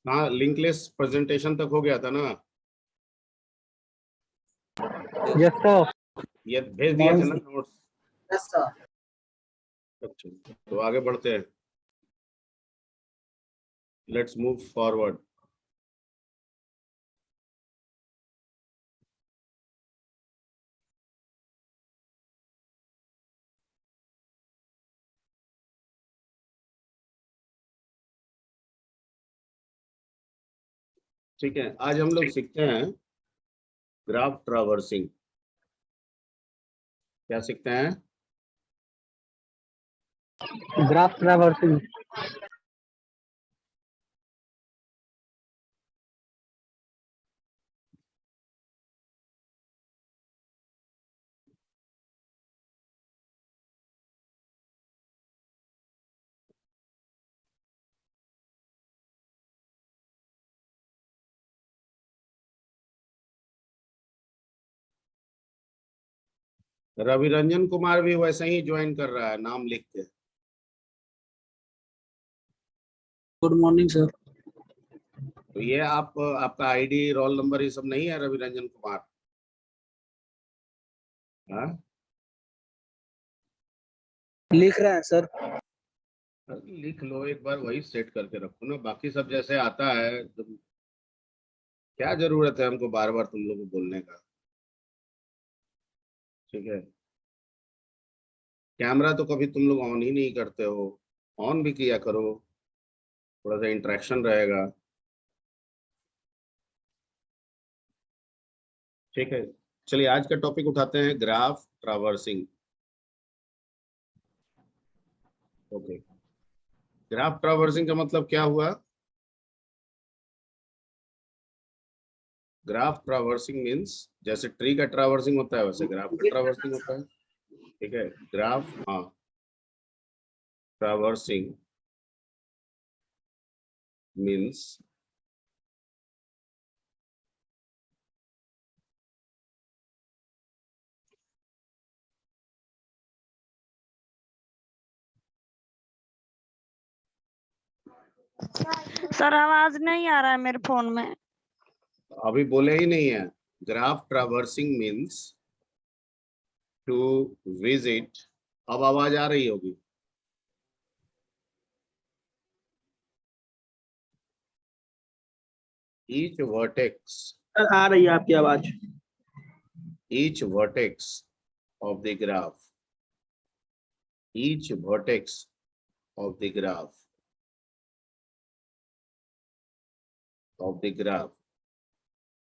हाँ, लिंकलेस प्रेजेंटेशन तक हो गया था ना। Yes sir. ये भेज दिए थे ना नोट्स। Yes sir. अच्छा, तो आगे बढ़ते हैं। Let's move forward. ठीक है, आज हम लोग सीखते हैं ग्राफ ट्रावर्सिंग। क्या सीखते हैं? Graph traversing. रवि रंजन कुमार भी वैसे ही ज्वाइन कर रहा है, नाम लिख के। Good morning sir. तो ये आपका आईडी रोल नंबर ये सब नहीं है रवि रंजन कुमार? हाँ, लिख रहे हैं सर। लिख लो एक बार, वही सेट करके रखो ना। बाकी सब जैसे आता है तो क्या जरूरत है हमको बार बार तुम लोग को बोलने का। ठीक है, कैमरा तो कभी तुम लोग ऑन ही नहीं करते हो, ऑन भी किया करो, थोड़ा सा इंटरेक्शन रहेगा। ठीक है, चलिए आज का टॉपिक उठाते हैं, graph traversing. Okay, graph traversing का मतलब क्या हुआ? ग्राफ ट्रावर्सिंग मींस जैसे ट्री का ट्रावर्सिंग होता है वैसे ग्राफ का ट्रावर्सिंग होता है। ठीक है, ग्राफ, हाँ, ट्रावर्सिंग मींस सर आवाज नहीं आ रहा है मेरे फोन में। अभी बोले ही नहीं है। Graph traversing means to visit. अब आवाज आ रही होगी। ईच वर्टेक्स, आ रही है आपकी आवाज। Each vertex of the graph, each vertex of the graph, of the graph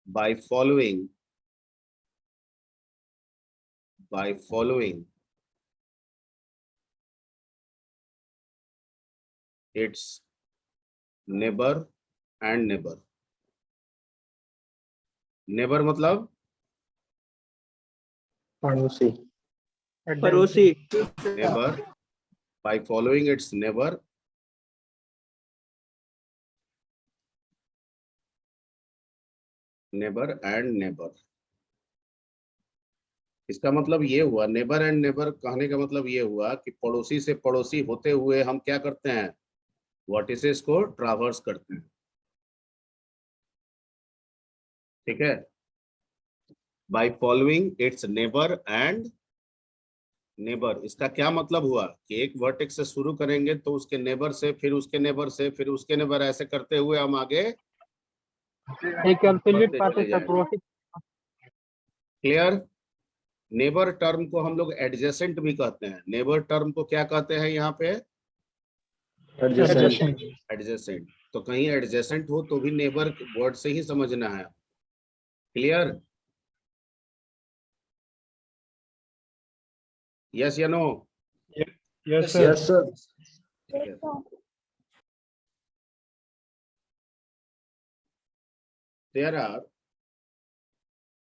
by following its neighbor and neighbor। neighbor मतलब पड़ोसी। पड़ोसी। neighbor, by following its neighbor and neighbor। इसका मतलब ये हुआ, नेबर एंड नेबर कहने का मतलब ये हुआ कि पड़ोसी से पड़ोसी होते हुए हम क्या करते हैं, वर्टिसेस को ट्रावर्स करते हैं। ठीक है, by following it's neighbour and neighbour, इसका क्या मतलब हुआ कि एक वर्टेक्स से शुरू करेंगे तो उसके नेबर से, फिर उसके नेबर से, फिर उसके नेबर, ऐसे करते हुए हम आगे एक एब्सोल्यूट बढ़ते पार्ट चले है जाएंगे। पड़ोसी। क्लियर? नेबर टर्म को हम लोग एडजेसेंट भी कहते हैं। नेबर टर्म को क्या कहते हैं यहाँ पे? एडजेसेंट। एडजेसेंट। तो कहीं एडजेसेंट हो तो भी नेबर वर्ड से ही समझना है। क्लियर? यस या no? Yes yes sir. Sir. There are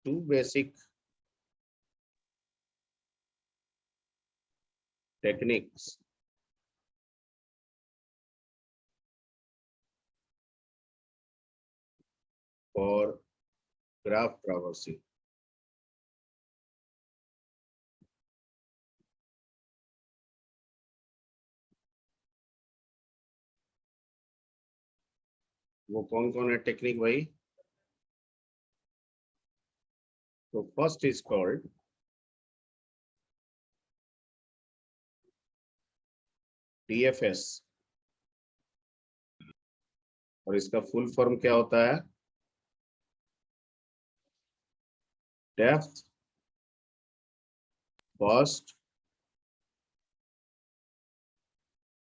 two basic techniques for graph traversing. वो कौन कौन है टेक्निक भाई? तो फर्स्ट इज कॉल्ड डीएफएस, और इसका फुल फॉर्म क्या होता है? Depth first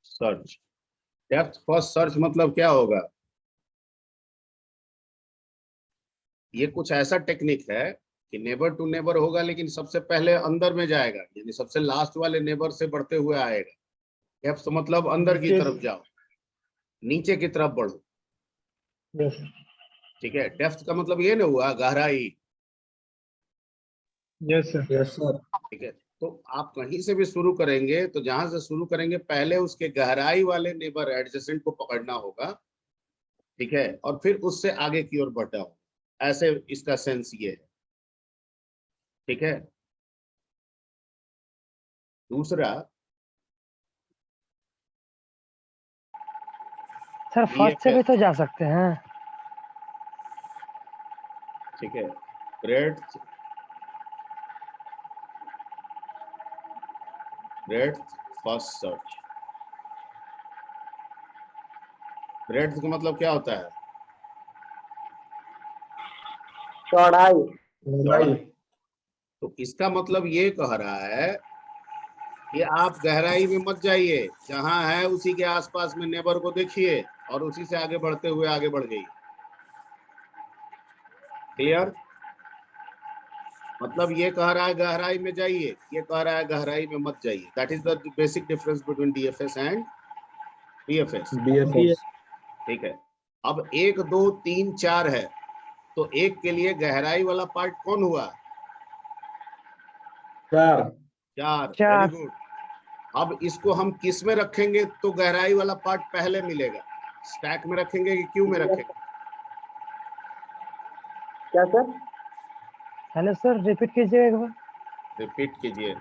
search. Depth first search मतलब क्या होगा? ये कुछ ऐसा टेक्निक है कि नेबर टू नेबर होगा, लेकिन सबसे पहले अंदर में जाएगा, यानी सबसे लास्ट वाले नेबर से बढ़ते हुए आएगा। डेप्थ मतलब अंदर की नीचे- तरफ जाओ, नीचे की तरफ बढ़ो। यस ठीक है, डेप्थ का मतलब ये ना हुआ गहराई। Yes sir. Yes sir. ठीक है, तो आप कहीं से भी शुरू करेंगे तो जहां से शुरू करेंगे पहले उसके गहराई वाले नेबर एडजेसेंट को पकड़ना होगा। ठीक है, और फिर उससे आगे की ओर बढ़ना होगा। ऐसे इसका सेंस ये है। ठीक है, दूसरा सर फर्स्ट से भी BFS। तो जा सकते हैं। ठीक है, breadth breadth first search. Breadth का मतलब क्या होता है? चौड़ाई। चौड़ाई। तो इसका मतलब ये कह रहा है कि आप गहराई में मत जाइए, जहां है उसी के आसपास में नेबर को देखिए और उसी से आगे बढ़ते हुए आगे बढ़ जाइए। क्लियर? मतलब ये कह रहा है गहराई में जाइए, ये कह रहा है गहराई में मत जाइए। That is the basic difference between DFS and BFS. BFS. ठीक है, अब 1 2 3 4 है, तो एक के लिए गहराई वाला पार्ट कौन हुआ? 4। 4। Very 4 good. अब इसको हम किस में रखेंगे तो गहराई वाला पार्ट पहले मिलेगा? स्टैक में रखेंगे कि क्यू में रखेंगे? क्या सर? हेलो सर रिपीट कीजिए एक बार। रिपीट कीजिए।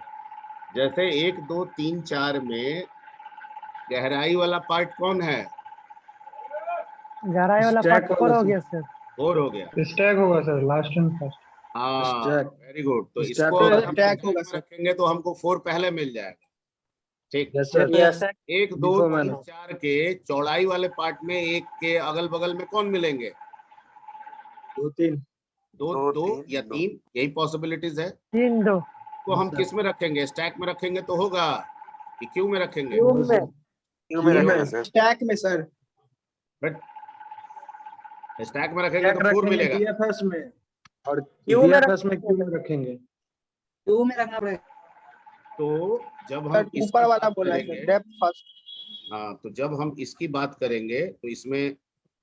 जैसे 1 2 3 4 में गहराई वाला पार्ट कौन है? गहराई वाला स्टैक पार्ट वाला फोर हो सर। गया सर। 4 हो गया। स्टैक होगा सर लास्ट एंड फर्स्ट। हाँ, स्टैक। Very good. तो स्टैक इसको होगा अगर हम स्टैक स्टैक होगा में सर। रखेंगे तो हमको 4 पहले मिल जाएगा। ठीक। Yes sir. Yes. 1 2 before 3 man. 4 के चौड़ाई वाले पार्ट में एक के अगल बगल में कौन मिलेंगे? 2 3। दो दो या 3, यही पॉसिबिलिटीज है। 3 2 तो हम किस में रखेंगे? स्टैक में रखेंगे तो होगा कि क्यू में रखेंगे? क्यू में। क्यू में रखेंगे सर। स्टैक में सर। बट स्टैक में रखेंगे स्टैक तो 4 रखेंगे मिलेगा। डीएफएस में और क्यू में डीएफएस में क्यू में रखेंगे। क्यू में रखना पड़ेगा। तो जब सर हम इसकी ऊपर वाला बात बोला है करेंगे, सर डेप्थ फर्स्ट। हाँ, तो जब हम इसकी बात करेंगे तो इसमें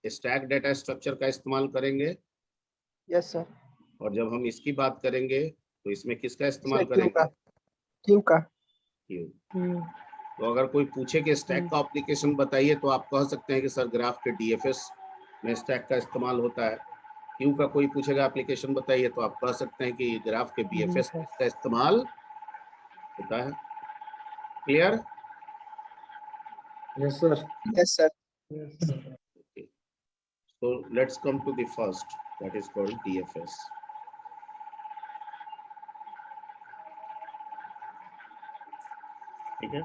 स्टैक डेटा स्ट्रक्चर का इस्तेमाल करेंगे, यस सर। और जब हम इसकी बात करेंगे तो इसमें किसका सर इस्तेमाल क्यू का। करेंगे? क्यू का। क्यू। तो अगर कोई पूछे कि स्टैक का एप्लीकेशन बताइए तो आप कह सकते हैं कि सर ग्राफ के डीएफएस में स्टैक का इस्तेमाल होता है। क्यू का कोई पूछेगा एप्लीकेशन बताइए तो आप कह सकते हैं कि ग्राफ के बीएफएस में इसका इस्तेमाल होता है। Clear? Yes sir. Yes sir. So let's come to the first, that is called DFS. ठीक है,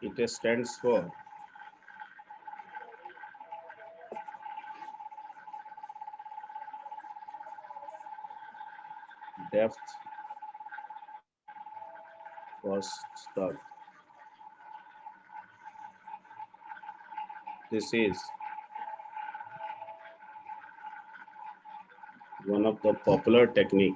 it stands for depth first start. This is one of the popular technique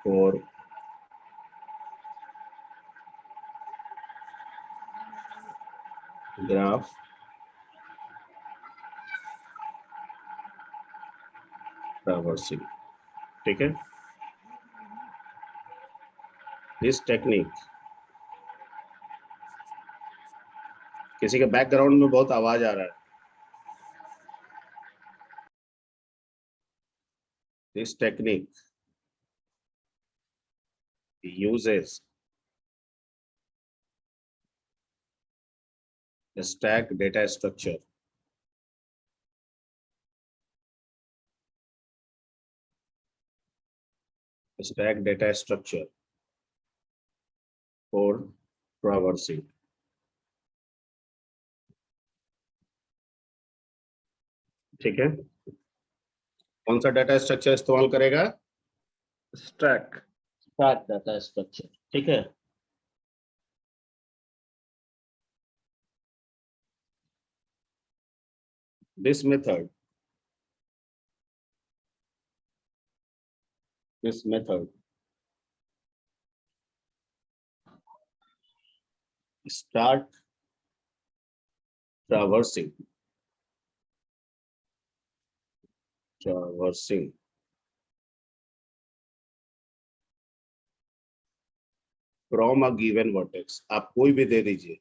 for graph traversing. ठीक है, this technique, किसी के background में बहुत आवाज आ रहा है। This technique uses a stack data structure. Stack data structure for traversing. ठीक है, कौन सा डाटा स्ट्रक्चर इस्तेमाल करेगा? Stack stack data structure. ठीक है, this method start traversing from a given vertex। आप कोई भी दे दीजिए,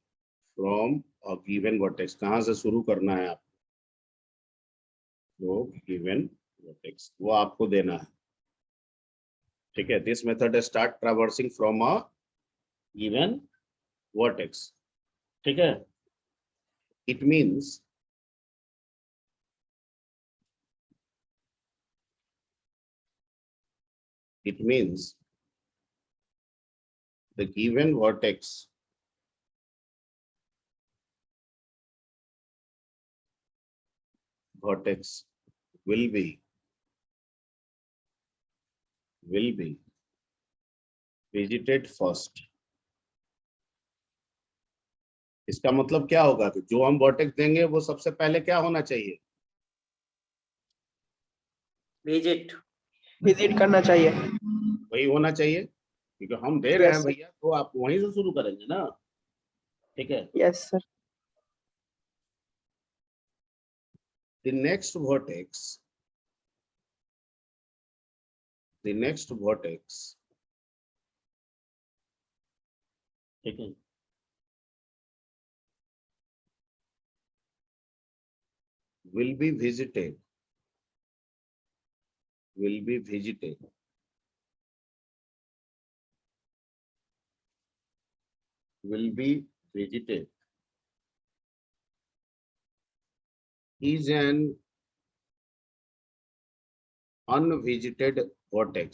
from a given vertex, कहां से शुरू करना है आप, तो given vertex वो आपको देना है। ठीक है, this method start traversing from a given vertex. ठीक है, it means the given vertex will be visited first। इसका मतलब क्या होगा कि जो हम वर्टेक्स देंगे वो सबसे पहले क्या होना चाहिए? विजिट करना चाहिए। वही होना चाहिए, क्योंकि हम दे रहे हैं भैया, तो आप वहीं से शुरू करेंगे ना। ठीक है, yes sir. the next vertex ठीक है, will be visited is an unvisited vertex।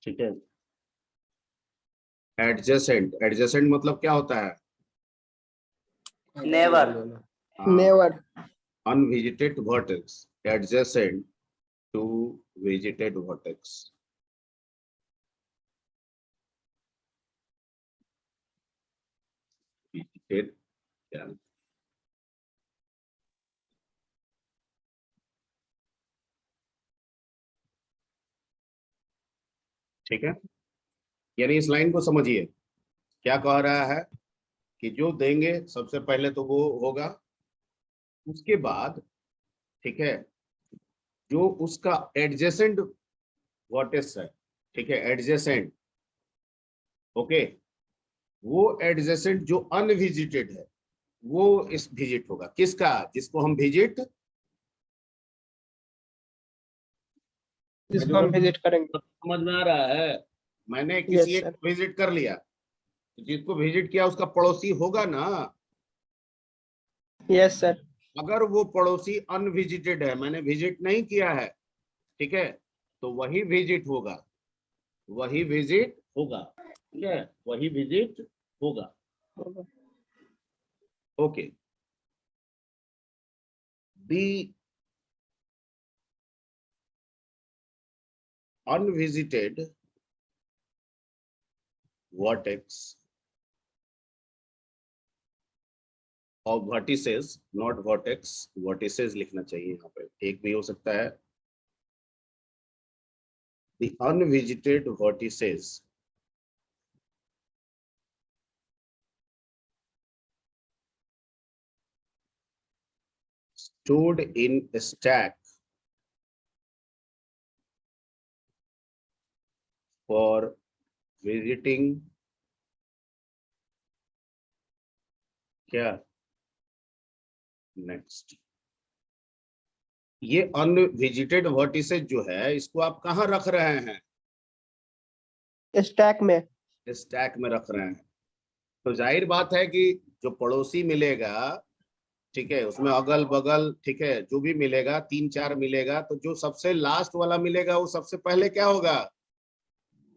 ठीक है, एडजेसेंट मतलब क्या होता है? Never. Unvisited vertex adjacent to visited vertex. Visited क्या? ठीक है, यानी इस लाइन को समझिए, क्या कह रहा है कि जो देंगे सबसे पहले तो वो होगा, उसके बाद ठीक है जो उसका एडजेसेंट वर्टेक्स है, ठीक है, एडजेसेंट, ओके, वो एडजेसेंट जो अनविजिटेड है वो इस विजिट होगा। किसका? जिसको हम विजिट करेंगे। समझ में आ रहा है? मैंने किसी एक को विजिट कर लिया, जिसको विजिट किया उसका पड़ोसी होगा ना। Yes sir. अगर वो पड़ोसी अनविजिटेड है, मैंने विजिट नहीं किया है, ठीक है, तो वही विजिट होगा, ठीक है, वही विजिट होगा। Okay, the unvisited vertex of vertices, not vertex, vertices लिखना चाहिए यहाँ पे, एक भी हो सकता है। The unvisited vertices stored in a stack for visiting क्या नेक्स्ट। ये अनविजिटेड वर्टिसेस जो है इसको आप कहाँ रख रहे हैं? स्टैक में। स्टैक में रख रहे हैं। तो जाहिर बात है कि जो पड़ोसी मिलेगा, ठीक है, उसमें अगल बगल, ठीक है, जो भी मिलेगा 3-4 मिलेगा, तो जो सबसे लास्ट वाला मिलेगा वो सबसे पहले क्या होगा?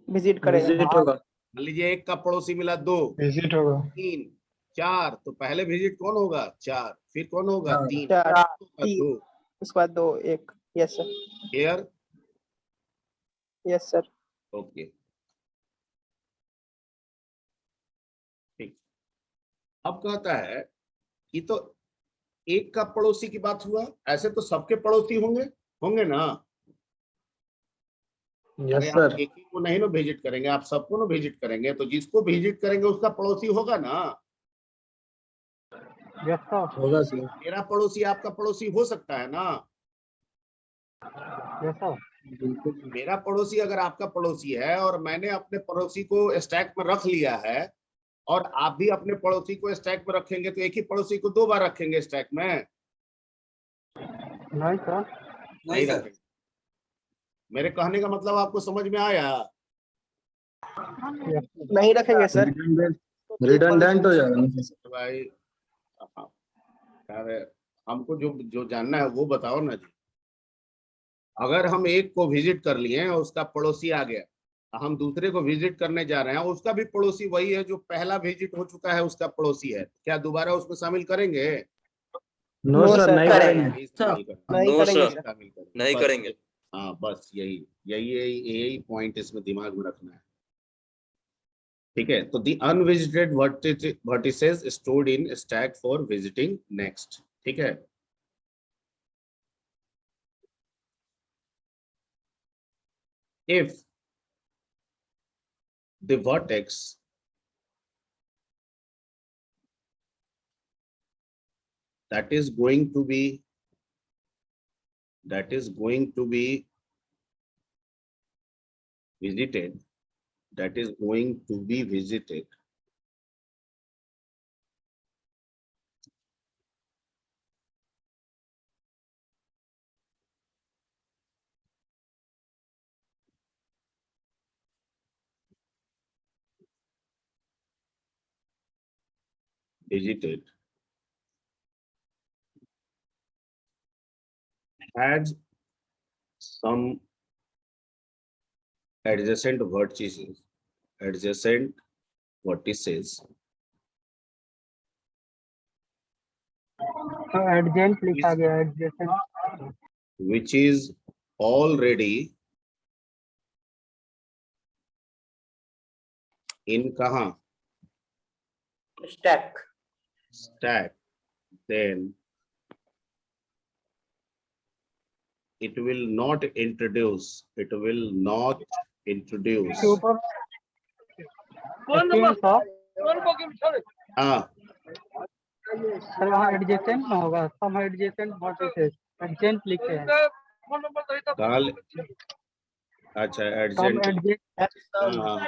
विजिट करेगा। विजिट होगा। मान लीजिए एक का पड़ोसी मिला 2, विजिट होगा। 3, 4, तो पहले विजिट कौन होगा? 4, फिर कौन होगा? 3, 4 2। 3 उसके बाद 2 1। Yes sir. Clear? Yes sir. Okay, ठीक। अब कहता है कि तो एक का पड़ोसी की बात हुआ, ऐसे तो सबके पड़ोसी होंगे, होंगे ना? यस अरे आप सर। एक ही को नहीं ना विजिट करेंगे, आप सबको ना विजिट करेंगे, तो जिसको विजिट करेंगे उसका पड़ोसी होगा ना? Yes sir. होगा सर। मेरा पड़ोसी आपका पड़ोसी हो सकता है ना? Yes sir. बिल्कुल। मेरा पड़ोसी अगर आपका पड़ोसी है और मैंने अपने पड़ोसी को स्टैक में रख लिया है और आप भी अपने पड़ोसी को स्टैक में रखेंगे, तो एक ही पड़ोसी को 2 बार रखेंगे स्टैक में? नहीं सर। नहीं रखेंगे। मेरे कहने का मतलब आपको समझ में आया? Yes sir. नहीं रखेंगे सर। रिडंडेंट हो जाएगा ना सर। भाई हाँ, यार हमको जो जो जानना है वो बताओ ना जी। अगर हम एक को विजिट कर लिए और उसका पड़ोसी आ गया, हम दूसरे को विजिट करने जा रहे हैं, उसका भी पड़ोसी वही है जो पहला विजिट हो चुका है, उसका पड़ोसी है, क्या दोबारा उसको शामिल करेंगे? नो नो सर, सर, नहीं करेंगे। करेंगे। नहीं शामिल करेंगे। नहीं नो करेंगे सर, सर। शामिल करेंगे, नहीं बस। करेंगे। हाँ बस यही यही यही पॉइंट इसमें दिमाग में रखना है, ठीक है? तो the unvisited vertices stored in stack for visiting next, ठीक है? if the vertex that is going to be visited has some adjacent vertices तो एडजेंट लिखा गया है, adjacent. which is already in कहाँ? Stack. Stack, then it will not introduce इसके ऊपर हाँ सर वहाँ एडजेसेंट ना होगा, सम एडजेसेंट वर्टिसेस एडजेंट लिखे हैं। काल अच्छा सम एडजेंट, एडजेंट हाँ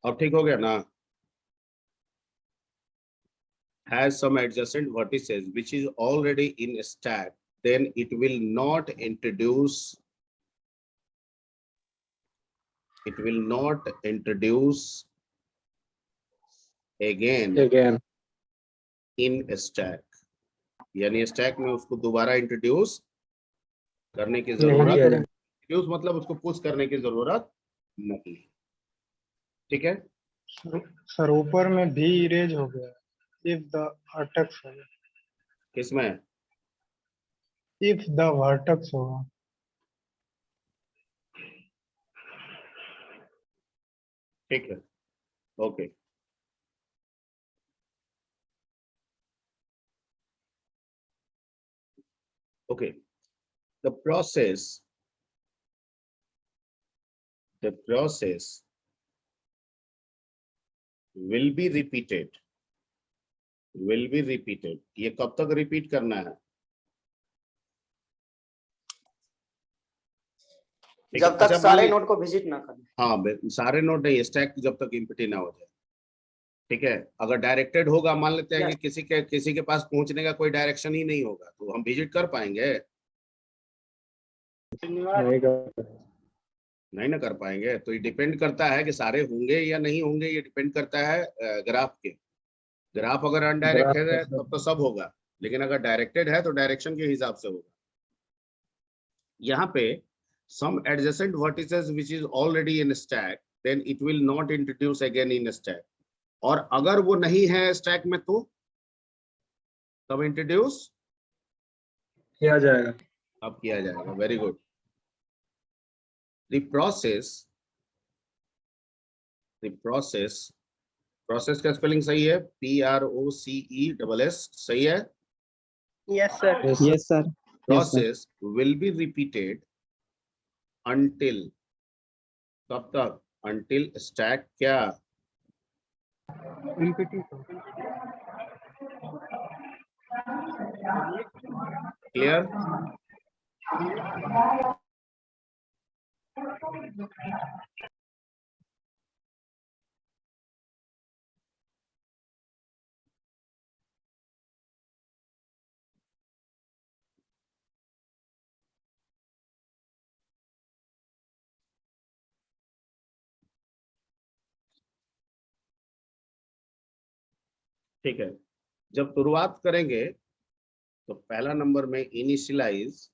अब ठीक हो गया ना? has some adjacent vertices which is already in a stack, then it will not introduce again in a stack, यानी स्टैक में उसको दोबारा इंट्रोड्यूस करने की जरूरत, इंट्रोड्यूस मतलब उसको पुश करने की जरूरत नहीं, ठीक है? सर ऊपर में भी इरेज हो गया, इफ द वर्टेक्स होगा, किसमें? इफ द वर्टेक्स होगा। ठीक है, okay. Okay, the process will be repeated, will be repeated, ये कब तक रिपीट करना है? ठीक है, जब तक अच्छा, मान सारे ली- नोड को विजिट ना करें। हाँ, सारे नोड नहीं, स्टैक जब तक एम्प्टी ना हो जाए। ठीक है, अगर डायरेक्टेड होगा, मान लेते हैं कि किसी के पास पहुंचने का कोई डायरेक्शन ही नहीं होगा, तो हम विजिट कर पाएंगे? नहीं कर नहीं ना कर पाएंगे। तो ये डिपेंड करता है कि सारे होंगे या नहीं होंगे, ये डिपेंड करता है ग्राफ के। ग्राफ अगर अनडायरेक्टेड है तब तो सब होगा, लेकिन अगर डायरेक्टेड है तो डायरेक्शन के हिसाब से होगा। यहाँ पे some adjacent vertices which is already in stack, then it will not introduce again in stack. और अगर वो नहीं है स्टैक में तो तब इंट्रोड्यूस किया जाएगा। अब किया जाएगा। Very good. The process का स्पेलिंग सही है? PROCESS सही है? Yes, sir. Yes, sir. Process will be repeated until, कब तक? Until stack क्या? Empty. Clear? ठीक है, जब शुरुआत करेंगे तो पहला नंबर में इनिशियलाइज,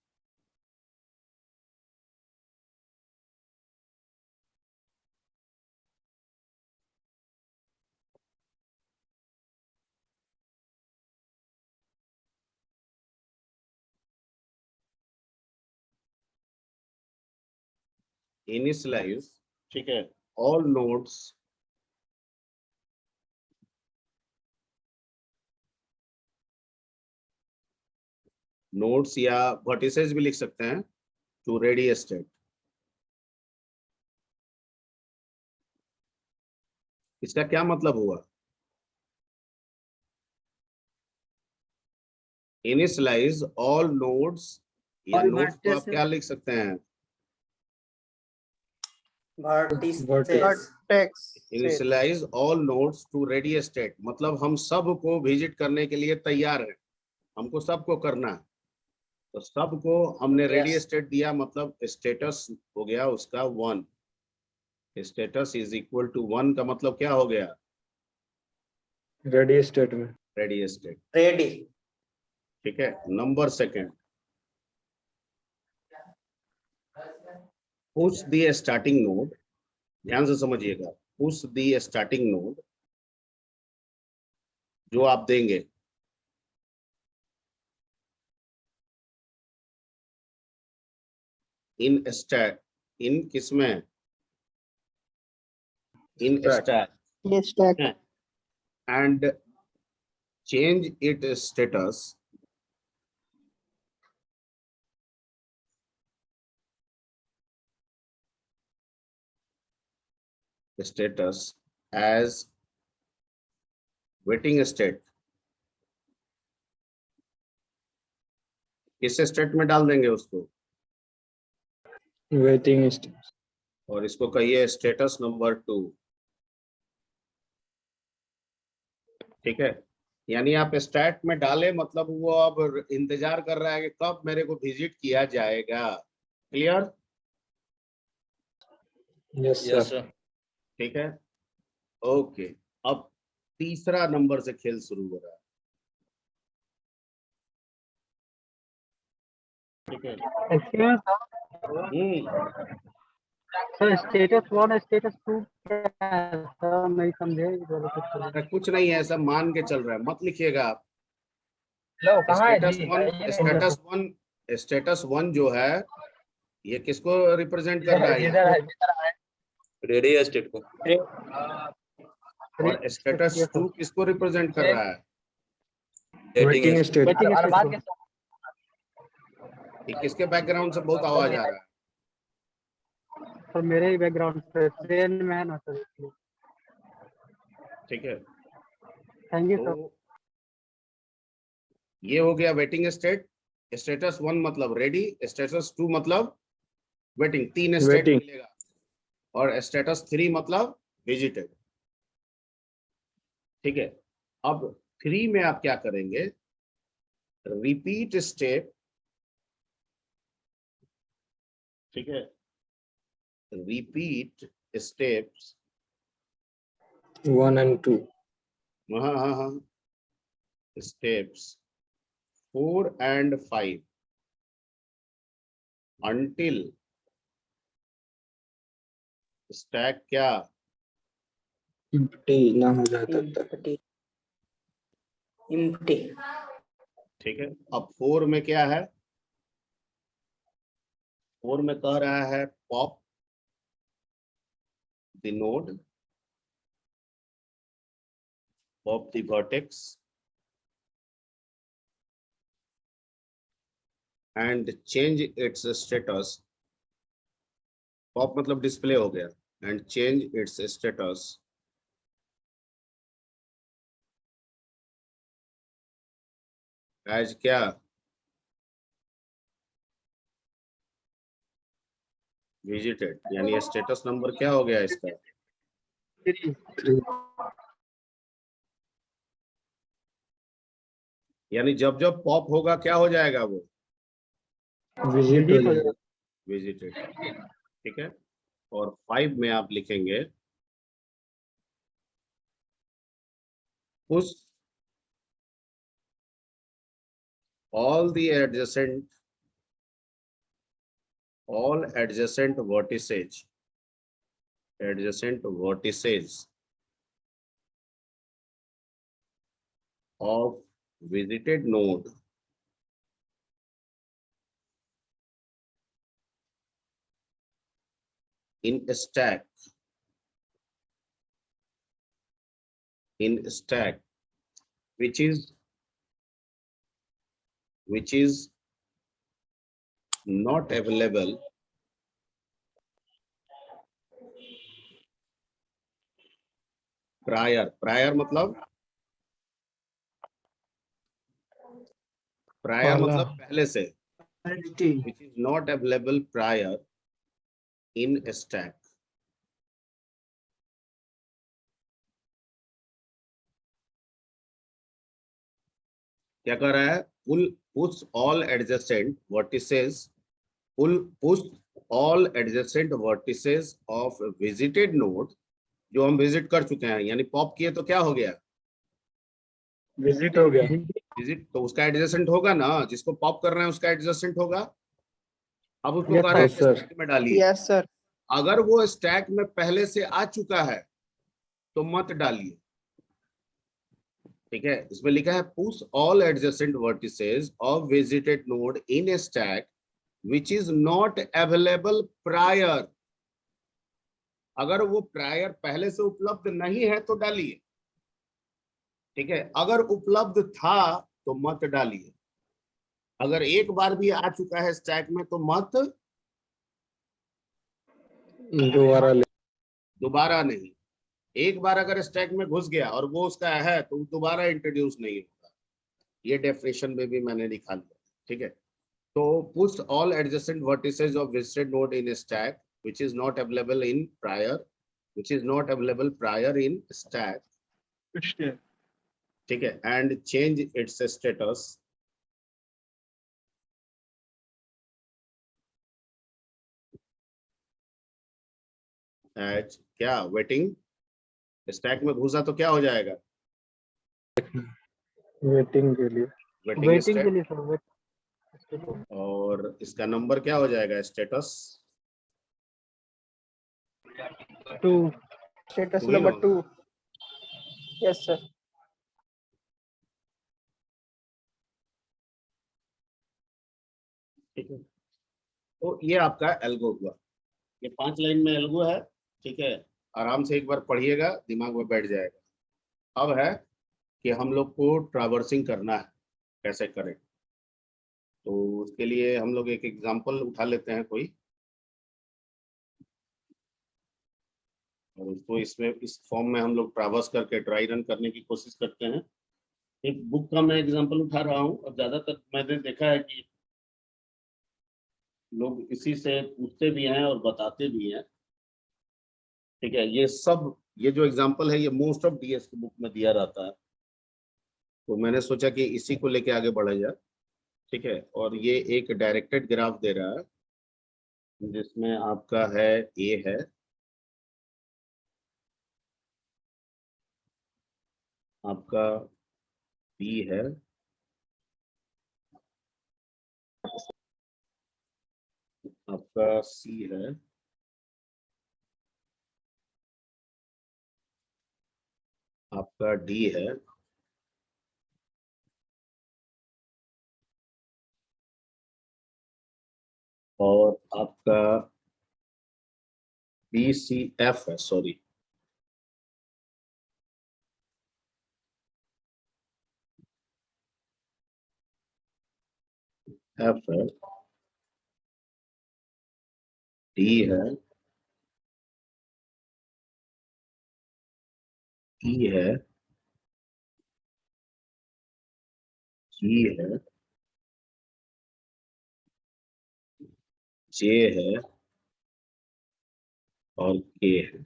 ठीक है, ऑल नोड्स या वर्टिसेस भी लिख सकते हैं, टू रेडी स्टेट। इसका क्या मतलब हुआ? इनिशियलाइज ऑल नोड्स या नोड्स को आप क्या लिख सकते हैं? Vertex. Initialise all nodes to ready state, मतलब हम सब को विजिट करने के लिए तैयार हैं, हमको सबको करना है। तो सबको हमने रेडी स्टेट दिया, मतलब स्टेटस हो गया उसका 1। स्टेटस इज इक्वल टू 1 का मतलब क्या हो गया? रेडी स्टेट में। Ready state. रेडी। ठीक है, number second, push the starting node, ध्यान से समझिएगा, पुश द स्टार्टिंग नोड जो आप देंगे, इन स्टैक, इन किसमें? इन stack, Yes, stack. and change its status as waiting state। किस स्टेट में डाल देंगे उसको? Waiting state. और इसको कहिए स्टेटस नंबर 2। ठीक है, यानी आप स्टैट में डाले, मतलब वो अब इंतजार कर रहा है कि कब मेरे को विजिट किया जाएगा। क्लियर? Yes sir. ठीक है, ओके। अब तीसरा नंबर से खेल शुरू हो रहा है। ठीक है, सर स्टेटस 1 स्टेटस 2 क्या है सर? नहीं समझे इधर कुछ। कुछ नहीं है, सब मान के चल रहा है, मत लिखिएगा आप। हेलो, कहाँ है स्टेटस जी? 1 स्टेटस 1 जो है, ये किसको रिप्रेजेंट कर रहा है? इधर है। रेडी स्टेट को। और स्टेटस 2 किसको रिप्रेजेंट कर रहा है? Waiting state. ये किसके बैकग्राउंड से बहुत आवाज आ रहा है? सर मेरे ही बैकग्राउंड से ट्रेन में है ना सर, इसलिए। ठीक है, थैंक यू सर। तो ये हो गया वेटिंग स्टेट। स्टेटस 1 मतलब रेडी, स्टेटस 2 मतलब वेटिंग, 3 स्टेट Waiting. मिलेगा, और स्टेटस 3 मतलब विजिटेड। ठीक है, अब 3 में आप क्या करेंगे, रिपीट स्टेप, ठीक है, रिपीट स्टेप्स 1 and 2. हाँ हाँ हाँ, स्टेप्स 4 and 5 until स्टैक क्या, Empty ना हो जाए तब तक. empty ठीक है। अब 4 में क्या है, 4 में कह रहा है pop the node, pop the vertex and change its status, pop मतलब डिस्प्ले हो गया, and change its status as क्या, विजिटेड। यानी स्टेटस नंबर क्या हो गया इसका, 3. यानी जब जब पॉप होगा क्या हो जाएगा वो, Visit हो जाएगा. विजिटेड। ठीक है, और 5 में आप लिखेंगे push all the adjacent vertices of visited node in stack which is not available prior मतलब पहले से, which is not available prior in stack। क्या कर रहा है, push all adjacent vertices of visited node, जो हम विजिट कर चुके हैं, यानी पॉप किए तो क्या हो गया, Visit हो गया. विजिट, तो उसका एडजेसेंट होगा ना, जिसको पॉप कर रहे हैं उसका एडजेसेंट होगा। अब उसको Yes, कह रहा है yes, sir. स्टैक में डालिए, yes sir अगर वो स्टैक में पहले से आ चुका है तो मत डालिए। ठीक है, इसमें लिखा है push all adjacent vertices of visited node in A stack which is not available prior. अगर वो प्रायर पहले से उपलब्ध नहीं है तो डालिए। ठीक है, अगर उपलब्ध था तो मत डालिए। अगर एक बार भी आ चुका है स्टैक में तो मत, दोबारा नहीं। एक बार अगर स्टैक में घुस गया और वो उसका है तो दोबारा इंट्रोड्यूस नहीं होगा। ये डेफिनेशन में भी मैंने लिखा लिया। ठीक है, तो push all adjacent vertices of visited node in stack which is not available in stack, ठीक है, and change its status as क्या, वेटिंग। स्टैक में घुसा तो क्या हो जाएगा, Waiting के लिए. वेटिंग वेटिंग के स्टेट, लिए सर, वेट। और इसका नंबर क्या हो जाएगा, स्टेटस 2। status Two ही number ना? 2 yes sir ठीक है, तो ये आपका एल्गो हुआ। ये 5 लाइन में एल्गो है। ठीक है, आराम से एक बार पढ़िएगा, दिमाग में बैठ जाएगा। अब है कि हम लोग को ट्रैवर्सिंग करना है, कैसे करें। तो उसके लिए हम लोग एक एग्जांपल उठा लेते हैं कोई। और उसको इसमें इस फॉर्म में हम लोग ट्रैवर्स करके ट्राई रन करने की कोशिश करते हैं। एक बुक का मैं एग्जांपल उठा रहा हूँ और ज्यादातर मैंने देखा है कि लोग इसी से पूछते भी हैं और बताते भी हैं। ठीक है, ये जो एग्जांपल है ये मोस्ट ऑफ डीएस की बुक में दिया रहता है, तो मैंने सोचा कि इसी को लेके आगे बढ़ा जाए। ठीक है, और ये एक डायरेक्टेड ग्राफ दे रहा है जिसमें आपका है ए है, आपका बी है, आपका सी है, आपका डी है, और आपका बी सी एफ है, सॉरी एफ है, डी है, ई है, जी है, जे है और के है।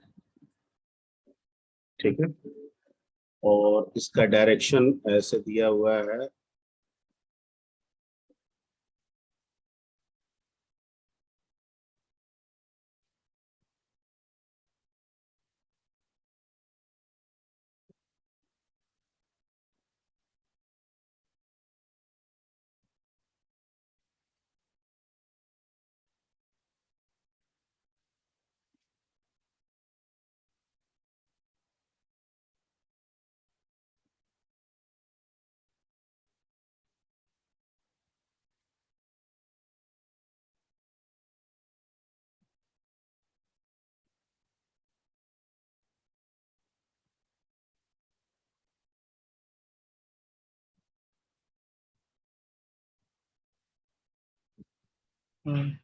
ठीक है, और इसका डायरेक्शन ऐसे दिया हुआ है, सर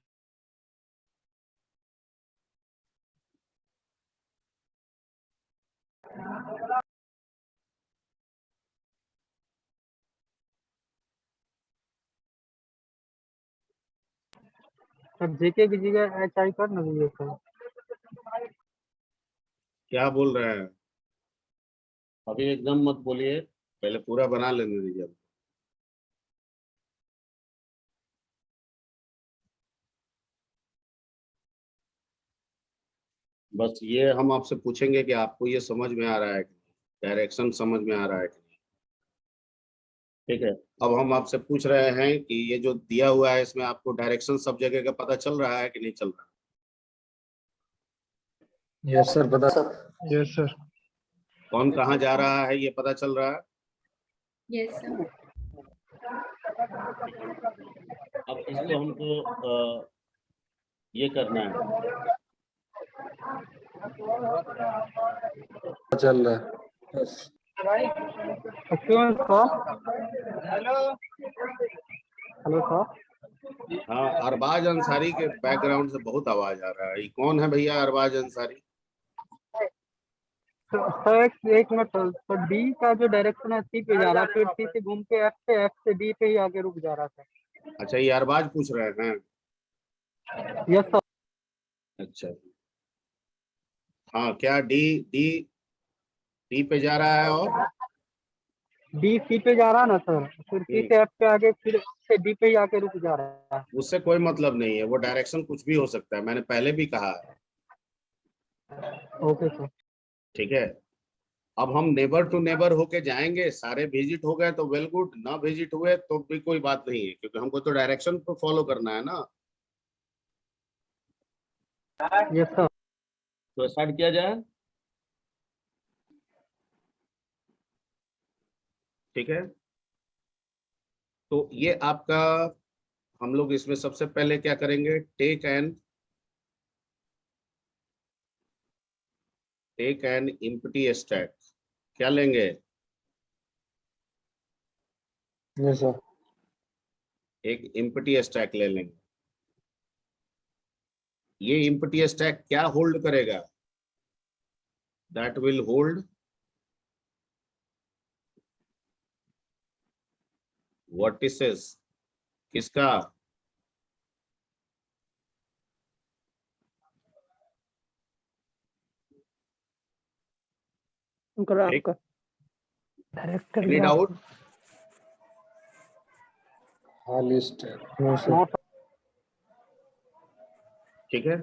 जेके की जगह एच आई कर ना दीजिए सर। क्या बोल रहे हैं? अभी एकदम मत बोलिए, पहले पूरा बना लेने दीजिए। बस ये हम आपसे पूछेंगे कि आपको ये समझ में आ रहा है कि नहीं, डायरेक्शन समझ में आ रहा है कि नहीं। ठीक है, अब हम आपसे पूछ रहे हैं कि ये जो दिया हुआ है इसमें आपको डायरेक्शन सब जगह का पता चल रहा है कि नहीं चल रहा यस सर, पता। Yes sir. है? कौन कहाँ जा रहा है ये पता चल रहा है? Yes sir. अब इसको हमको ये करना है, चल रहा है। Yes. Excuse sir. Hello sir. हाँ, अरबाज अंसारी के बैकग्राउंड से बहुत आवाज आ रहा है। ये कौन है भैया अरबाज अंसारी? सर एक मिनट सर। तो डी का जो डायरेक्शन है सी पे जा रहा है, फिर सी से घूम के एफ से डी पे ही आगे रुक जा रहा था। अच्छा, ये अरबाज पूछ रहे हैं? Yes sir. अच्छा, हाँ, क्या डी डी डी पे जा रहा है और डी सी पे जा रहा है ना सर, फिर सी से एफ पे आगे, फिर से डी पे ही आके रुक जा रहा है। उससे कोई मतलब नहीं है, वो डायरेक्शन कुछ भी हो सकता है, मैंने पहले भी कहा है। Okay sir. ठीक है, अब हम नेबर टू नेबर होके जाएंगे, सारे विजिट हो गए तो वेल गुड, ना विजिट हुए तो भी कोई बात नहीं है, क्योंकि हमको तो डायरेक्शन को फॉलो करना है ना। Yes sir. तो स्टार्ट किया जाए। ठीक है, तो ये आपका, हम लोग इसमें सबसे पहले क्या करेंगे, टेक एन एम्प्टी स्टैक। क्या लेंगे? Yes sir. एक एम्प्टी स्टैक ले लेंगे। ये एम्प्टी स्टैक क्या होल्ड करेगा? that will hold vertices. किसका? ग्राफ का Any doubt? हाँ लिस्ट है। No sir. ठीक है।